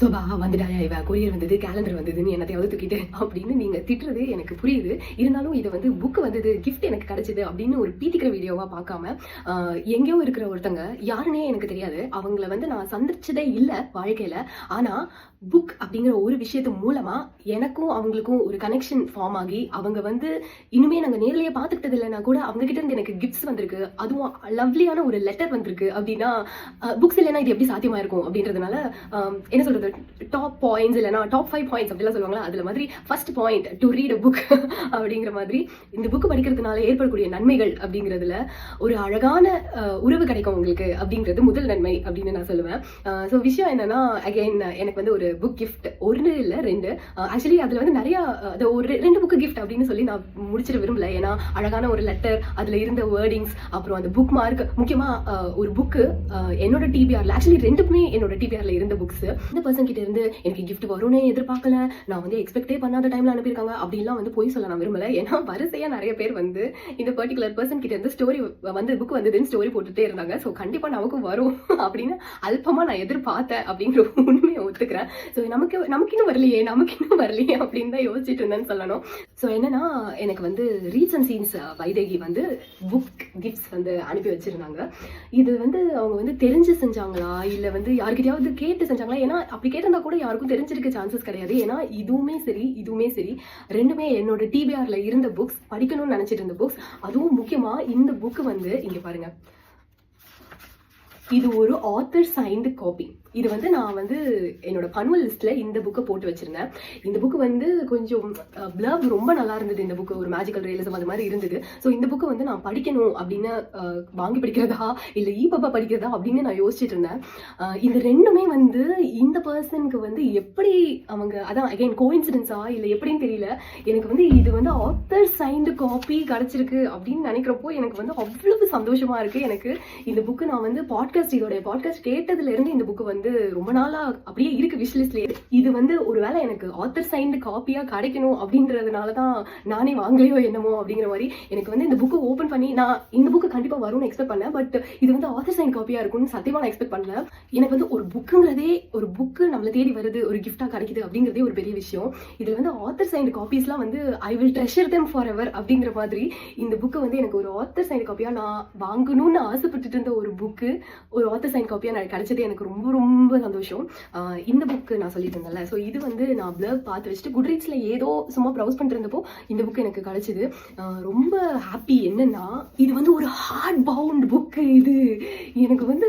Sofa வந்துட்டாயா இவ courier வந்தது calendar வந்ததுன்னு என்னத்தையாவது தூக்கிட்டு அப்படின்னு நீங்க திட்டுறது எனக்கு புரியுது. இருந்தாலும் இதை வந்து புக் வந்தது கிஃப்ட் எனக்கு கிடைச்சது அப்படின்னு ஒரு பீத்திக்கிற வீடியோவா பார்க்காம எங்கேயோ இருக்கிற ஒருத்தங்க யாருன்னே எனக்கு தெரியாது. அவங்கள வந்து நான் சந்திச்சதே இல்லை வாழ்க்கையில. ஆனா புக் அப்படிங்கிற ஒரு விஷயத்து மூலமா எனக்கும் அவங்களுக்கும் ஒரு கனெக்ஷன் ஃபார்ம் ஆகி அவங்க வந்து இனிமே நாங்கள் நேரிலேயே பார்த்துக்கிட்டது இல்லைன்னா கூட அவங்க கிட்ட இருந்து எனக்கு கிஃப்ட்ஸ் வந்திருக்கு. அதுவும் லவ்லியான ஒரு லெட்டர் வந்திருக்கு. அப்படின்னா புக்ஸ் இல்லைன்னா இது எப்படி சாத்தியமா இருக்கும் அப்படின்றதுனால என்ன சொல்றது, டாப் பாயிண்ட்ஸ் இல்லைனா டாப் 5 பாயிண்ட்ஸ் அப்படிலாம் சொல்லுவாங்களா, அதுல மாதிரி first point to read a book அப்படிங்கிற மாதிரி இந்த புக் படிக்கிறதுனால ஏற்படக்கூடிய நன்மைகள் அப்படிங்கிறதுல ஒரு அழகான உறவு கிடைக்கும் உங்களுக்கு அப்படிங்கிறது முதல் நன்மை அப்படின்னு நான் சொல்லுவேன். ஸோ விஷயம் என்னன்னா, அகைன் எனக்கு வந்து ஒரு புக் கிஃப்ட் ஒன்று இல்லை ரெண்டு, ஆக்சுவலி அதுல வந்து நிறைய ஒரு 2 புக்கு கிஃப்ட் அப்படின்னு சொல்லி நான் முடிச்சிட விரும்பல. ஏன்னா அழகான ஒரு லெட்டர், அதுல இருந்த வேர்டிங்ஸ், அப்புறம் அந்த புக் மார்க், முக்கியமா ஒரு புக்கு என்னோட டிபிஆர்ல, ஆக்சுவலி ரெண்டுக்குமே என்னோட டிபிஆர்ல இருந்த புக்ஸ். இந்த பர்சன் கிட்ட இருந்து எனக்கு கிஃப்ட் வரும்னு எதிர்பார்க்கல, நான் வந்து எக்ஸ்பெக்டே பண்ணாத டைம்ல அனுப்பியிருக்காங்க அப்படிலாம் வந்து போய் சொல்ல நான் விரும்பல. ஏன்னா வரிசையா நிறைய பேர் வந்து இந்த பர்டிகுலர் பர்சன் கிட்ட இருந்து ஸ்டோரி வந்து புக் வந்ததுன்னு ஸ்டோரி போட்டுட்டே இருந்தாங்க. ஸோ கண்டிப்பா நமக்கும் வரும் அப்படின்னு அல்பமா நான் எதிர்பார்த்தேன் அப்படிங்கிற உண்மையை ஒத்துக்கிறேன். ஸோ நமக்கு இன்னும் வரலையே அப்படின்னு தான் யோசிச்சுட்டு இருந்தேன்னு சொல்லணும். ஸோ என்னன்னா, எனக்கு வந்து ரீட்ஸ் அண்ட் சீன்ஸ் வைதேகி வந்து புக் கிஃப்ட்ஸ் வந்து அனுப்பி வச்சிருந்தாங்க. இது வந்து அவங்க வந்து தெரிஞ்சு செஞ்சாங்களா இல்லை வந்து யாருக்கிட்டையாவது கேட்டு செஞ்சாங்களா? ஏன்னா அப்படி கேட்டிருந்தா கூட யாருக்கும் தெரிஞ்சிருக்க சான்சஸ் கிடையாது. ஏன்னா இதுவுமே சரி ரெண்டுமே என்னோட டிபிஆர்ல இருந்த புக்ஸ், படிக்கணும்னு நினைச்சிட்டு இருந்த புக்ஸ். அதுவும் முக்கியமா இந்த புக்கு வந்து இங்க பாருங்க, இது ஒரு ஆத்தர் சைன்டு காப்பி. இது வந்து நான் வந்து என்னோட பன்வல் லிஸ்ட்ல இந்த புக்கை போட்டு வச்சிருந்தேன். இந்த புக்கு வந்து கொஞ்சம் பிளர்ப் ரொம்ப நல்லா இருந்தது. இந்த புக்கு ஒரு மேஜிக்கல் ரியலிசம் அது மாதிரி இருந்தது. ஸோ இந்த புக்கை வந்து நான் படிக்கணும் அப்படின்னு வாங்கி படிக்கிறதா இல்லை இபப்பா படிக்கிறதா அப்படின்னு நான் யோசிச்சுட்டு இருந்தேன். இந்த ரெண்டுமே வந்து இந்த பர்சனுக்கு வந்து எப்படி அவங்க, அதான் அகைன் கோஇன்சிடென்ஸா இல்லை எப்படின்னு தெரியல, எனக்கு வந்து இது வந்து ஆத்தர் சைன்டு காப்பி கிடைச்சிருக்கு அப்படின்னு நினைக்கிறப்போ எனக்கு வந்து அவ்வளவு சந்தோஷமா இருக்கு. எனக்கு இந்த புக்கு நான் வந்து இதோட பாட்காஸ்ட் கேட்டதுல இருந்து இந்த புக்கு வந்து ரொம்ப நாளா அப்படியே இருக்கு விஷ்லிஸ்ட்லயே. இது வந்து ஒருவேளை எனக்கு ஆத்தர் சைன்டு காப்பியா கிடைக்கணும் அப்படின்றதுனாலதான் நானே வாங்கலையோ என்னமோ அப்படிங்கிற மாதிரி எனக்கு வந்து இந்த புக்கு ஓபன் பண்ணி நான் இந்த புக்கு கண்டிப்பா வரும்னு எக்ஸ்பெக்ட் பண்ணேன். பட் இது வந்து ஆத்தர் சைன் காப்பியா இருக்கும்னு சத்தியமா நான் எக்ஸ்பெக்ட் பண்ணல. எனக்கு வந்து ஒரு புக்குங்கிறதே, ஒரு புக்கு நம்மளை தேடி வருது, ஒரு கிஃப்டா கிடைக்குது அப்படிங்கிறதே ஒரு பெரிய விஷயம். இதுல வந்து ஆத்தர் சைன்டு காப்பீஸ்லாம் வந்து I will treasure them for ever அப்படிங்கிற மாதிரி இந்த புக்கு வந்து எனக்கு ஒரு ஆத்தர் சைன்டு காப்பியா நான் வாங்கணும்னு ஆசைப்பட்டுட்டு இருந்த ஒரு புக்கு ஒரு ஆத்தர் சைன் காப்பியா நான் கிடைச்சது எனக்கு ரொம்ப ரொம்ப சந்தோஷம். இந்த புக்கு நான் சொல்லிட்டு இருந்தேன்ல, ஸோ இது வந்து நான் பிளர்ப் பார்த்து வச்சுட்டு குட்ரீட்ஸ்ல ஏதோ சும்மா ப்ரௌஸ் பண்ணிட்டு இருந்தப்போ இந்த புக்கு எனக்கு கிடைச்சது. ரொம்ப ஹாப்பி. என்னன்னா, இது வந்து ஒரு ஹார்ட் பவுண்ட் புக்கு. இது எனக்கு வந்து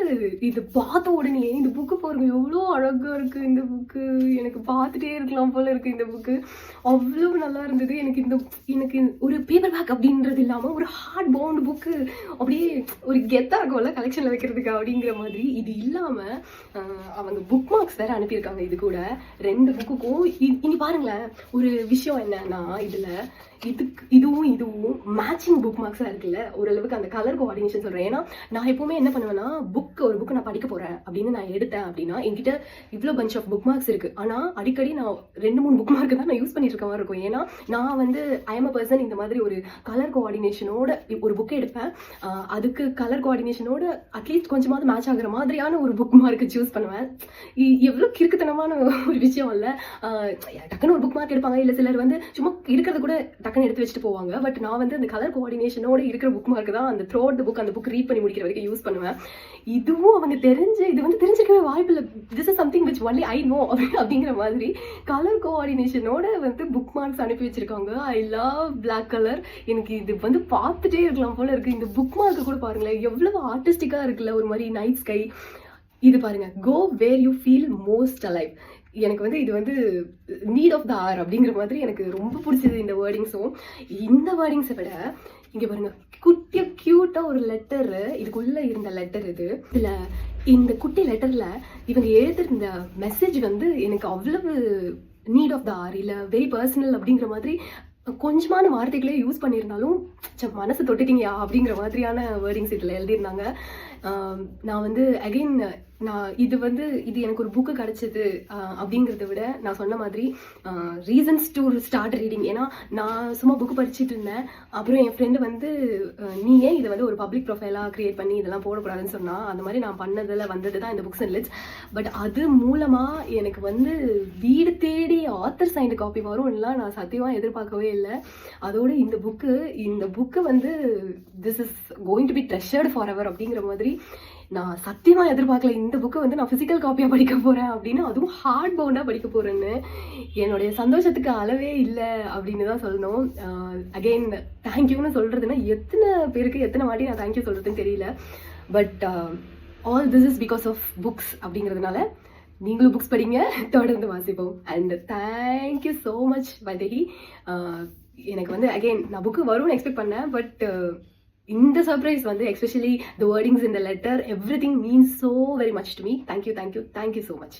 இது பார்த்த உடனே இந்த புக்கு பாருங்க எவ்வளோ அழகா இருக்கு. இந்த புக்கு எனக்கு பார்த்துட்டே இருக்கலாம் போல இருக்கு. இந்த புக்கு அவ்வளவு நல்லா இருந்தது. எனக்கு ஒரு பேப்பர் பேக் அப்படின்றது இல்லாம ஒரு ஹார்ட் பவுண்ட் புக்கு அப்படியே ஒரு கெத்தா இருக்கும்ல கலெக்ஷன்ல வைக்கிறதுக்கு அப்படிங்கிற மாதிரி. இது இல்லாம அவங்க புக் மார்க்ஸ் வேற அனுப்பியிருக்காங்க. இது கூட 2 புக்குக்கும் இனி பாருங்களேன். ஒரு விஷயம் என்னன்னா, இதுவும் மேட்சிங் புக் மார்க்ஸா இருக்குல்ல. ஓரளவுக்கு அந்த கலர் கோஆர்டினேஷன் சொல்றேன். ஏன்னா நான் எப்பவுமே என்ன பண்ணுவேன்னா, ஒரு புக் நான் படிக்க போறேன் அப்படின்னு நான் எடுத்தேன் அப்படின்னா என்கிட்ட இவ்வளோ பஞ்ச் ஆஃப் புக் மார்க்ஸ் இருக்கு. ஆனா அடிக்கடி நான் 2-3 புக் மார்க் தான் நான் யூஸ் பண்ணிட்டு இருக்க மாதிரி இருக்கும். ஏன்னா நான் வந்து ஐ எம் அ பர்சன், இந்த மாதிரி ஒரு கலர் கோஆர்டினேஷனோட ஒரு புக் எடுப்பேன். அதுக்கு கலர் கோஆர்டினேஷனோட அட்லீஸ்ட் கொஞ்சமாவது மேட்ச் ஆகுற மாதிரியான ஒரு புக் மார்க்கு சூஸ் பண்ணுவேன். எவ்வளவு கிறுக்குத்தனமான ஒரு விஷயம் இல்ல. டக்குன்னு ஒரு புக் மார்க் எடுப்பாங்க. இல்ல சிலர் வந்து சும்மா இருக்கிறத கூட டக்குன்னு எடுத்து வச்சுட்டு போவாங்க. பட் நான் வந்து அந்த கலர் கோஆர்டினேஷனோட இருக்கிற புக் மார்க் தான் அந்த த்ரூ அவுட் தி புக், அந்த புக் ரீட் பண்ணி முடிக்கிற வரைக்கும் யூஸ் பண்ணுவேன். இதுவும் அவங்க இது வந்து தெரிஞ்சிக்கவே வாய்ப்பு இல்லை. This is something which only I know அப்படிங்கிற மாதிரி கலர் கோஆர்டினேஷனோட வந்து புக் மார்க்ஸ் அனுப்பி வச்சிருக்காங்க. I love black colour. எனக்கு இது வந்து பார்த்துட்டே இருக்கலாம் போல இருக்கு. இந்த புக் மார்க் கூட பாருங்களேன் எவ்வளவு ஆர்டிஸ்டிக்கா இருக்குல்ல, ஒரு மாதிரி நைட் ஸ்கை. இது பாருங்க, go where you feel most alive. எனக்கு வந்து இது வந்து நீட் ஆஃப் த ஆர் அப்படிங்கிற மாதிரி எனக்கு ரொம்ப பிடிச்சது இந்த வேர்டிங்ஸும். இந்த வேர்டிங்ஸை விட இங்க பாருங்க, குட்டியா கியூட்டா ஒரு லெட்டர், இதுக்குள்ள இருந்த லெட்டர் இது. இதுல இந்த குட்டி லெட்டர்ல இவங்க எழுதிருந்த மெசேஜ் வந்து எனக்கு அவ்வளவு நீட் ஆஃப் த ஆர் இல்ல வெரி பர்சனல் அப்படிங்கிற மாதிரி கொஞ்சமான வார்த்தைகளே யூஸ் பண்ணியிருந்தாலும் மனசு தொட்டுட்டீங்கயா அப்படிங்கிற மாதிரியான வேர்டிங்ஸ் இதில் எழுதியிருந்தாங்க. நான் வந்து அகைன் இது எனக்கு ஒரு புக்கு கிடைச்சது அப்படிங்கிறத விட நான் சொன்ன மாதிரி ரீசன்ஸ் டு ஸ்டார்ட் ரீடிங். ஏன்னா நான் சும்மா புக்கு படிச்சுட்டு இருந்தேன். அப்புறம் என் ஃப்ரெண்டு வந்து நீ ஏன் இதை வந்து ஒரு பப்ளிக் ப்ரொஃபைலாக க்ரியேட் பண்ணி இதெல்லாம் போடக்கூடாதுன்னு சொன்னால், அந்த மாதிரி நான் பண்ணதில் வந்தது தான் இந்த புக்ஸ் அண்ட் லிட்ஸ். பட் அது மூலமாக எனக்கு வந்து வீடு தேடி ஆத்தர் சைன்டு காப்பி வரும்லாம் நான் சத்தியமாக எதிர்பார்க்கவே இல்லை. அதோடு இந்த புக்கு வந்து this is going to be treasured forever அப்படிங்கிற மாதிரி நான் சத்தியமாக எதிர்பார்க்கல. இந்த புக்கை வந்து நான் ஃபிசிக்கல் காப்பியாக படிக்க போகிறேன் அப்படின்னு, அதுவும் ஹார்ட் பவுண்டாக படிக்க போகிறேன்னு என்னுடைய சந்தோஷத்துக்கு அளவே இல்லை அப்படின்னு தான் சொல்லணும். அகெயின் தேங்க்யூன்னு சொல்கிறதுன்னா எத்தனை பேருக்கு எத்தனை வாட்டி நான் தேங்க்யூ சொல்கிறதுன்னு தெரியல. But all this is because of books அப்படிங்கிறதுனால நீங்களும் புக்ஸ் படிங்க, தொடர்ந்து வாசிப்போம். And thank you so much Vaidehi. எனக்கு வந்து அகெயின் நான் புக்கு வரும்னு எக்ஸ்பெக்ட் பண்ணேன். பட் இந்த சர்ப்ரைஸ் வந்து especially the wordings in the letter, everything means so very much to me. Thank you so much.